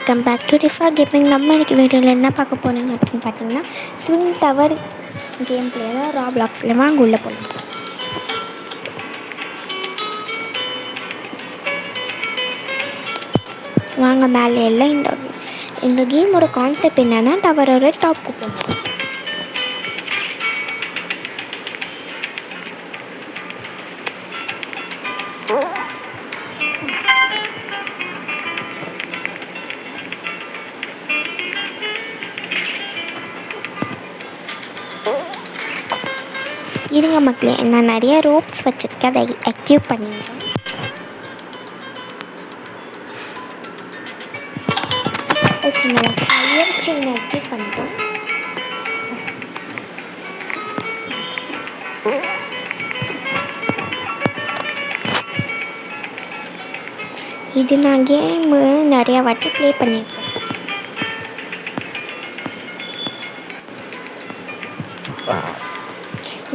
Welcome back to Rifa gaming. நம்ம இன்றைக்கி வீடியோவில் என்ன பார்க்க போகிறீங்க அப்படின்னு பார்த்தீங்கன்னா, ஸ்விங் டவர் கேம் பிளே தான் ராப்ளாக்ஸில். வாங்க உள்ளே போகலாம். வாங்க மேலே எல்லாம் இந்த கேமோட கான்செப்ட் என்னென்னா, டவரோட டாப்க்கு போகணும். இருங்க மக்களே, நான் நிறைய ரோப்ஸ் வச்சுருக்கேன், அதை அக்யூப் பண்ணிடுறேன். ஓகே, நம்ம ஃபயர் செயின் அக்யூப் பண்ணிட்டோம். இது நான் கேமு நிறையா வாட்டி ப்ளே பண்ணியிருக்கேன்.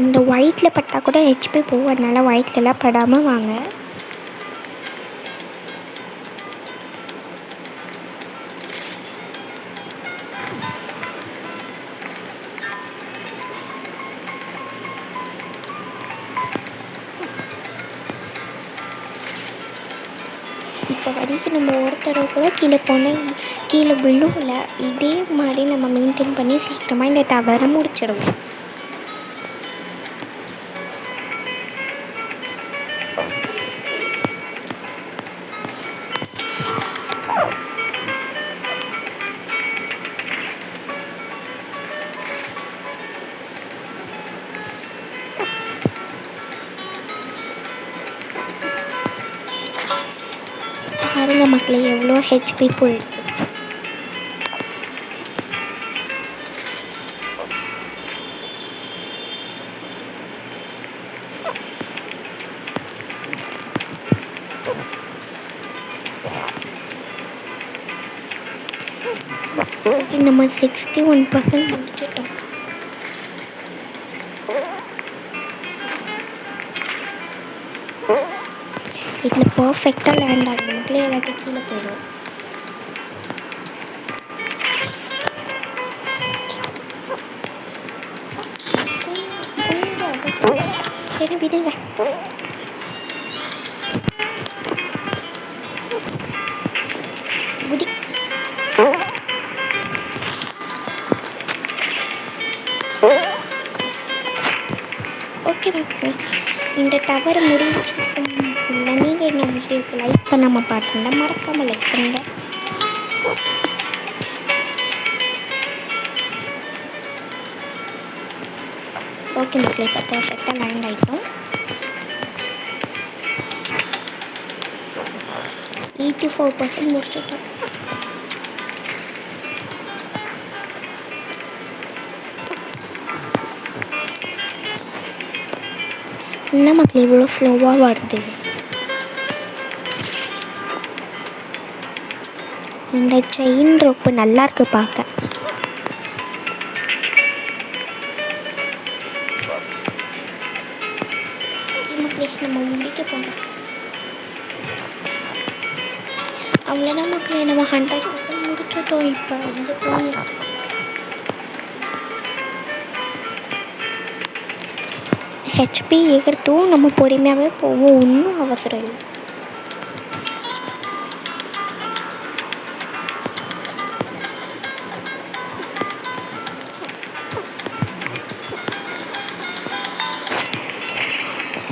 இந்த ஒயிட்டில் பட்டால் கூட ஹெச்பி போகும், அதனால ஒயிட்லலாம் படாமல் வாங்க. இப்போ வரைக்கும் நம்ம ஒரு தடவை கூட கீழே போனால் கீழே விழுவில். இதே மாதிரி நம்ம மெயின்டைன் பண்ணி சீக்கிரமாக இந்த டவரை முடிச்சிடுவோம். பாருங்க மக்களே, எவ்வளோ ஹெச்பி போயிருக்கு. நம்ம 61% முடிச்சிட்டோம். இதில் பர்ஃபெக்டாக லேண்ட் ஆகும் மக்களே, எல்லாத்தையும் கீழே போயிடும். சரி விடுங்க. குடி. ஓகே மக்களே, இந்த டவர் முடிஞ்சிருக்கும். நீங்கள் என்ன வீடியோக்கு லைக் பண்ணாமல் பார்த்தீங்கன்னா மறக்காமல் லைக் பண்ணுங்க. ஓகே மக்களே, இப்போ பர்ஃபெக்டாக லேண்ட் ஆகிட்டோம். 84% முடிச்சிட்டோம். என்ன மக்களே இவ்வளோ ஸ்லோவாக வருது? இந்த செயின் ரோப்பு நல்லா இருக்கு பார்க்க. மக்களே நம்ம முடிக்க போகிறோம். அவ்வளோதான் மக்களே, நம்ம 100% முடிச்சிட்டோம். இப்போ வந்து போகணும். ஹெச்பி ஏகிறதும் நம்ம பொறுமையாகவே போவோம், ஒன்றும் அவசரம் இல்லை.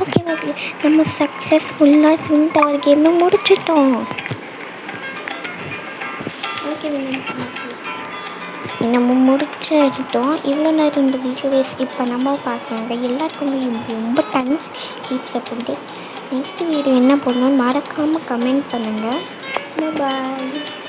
ஓகே ஓகே, நம்ம சக்ஸஸ்ஃபுல்லாக ஸ்விங் டவர் கேமில் முடிச்சிட்டோம். ஓகே, நம்ம முடிச்சிட்டோம். இவ்வளோ நேரம் இந்த வீடியோவை ஸ்கிப் பண்ணாமல் பார்க்குறாங்க எல்லாருக்குமே ரொம்ப thanks. Keep supporting. Next video என்ன பண்ணணும்னு மறக்காமல் கமெண்ட் பண்ணுங்கள். பாய்.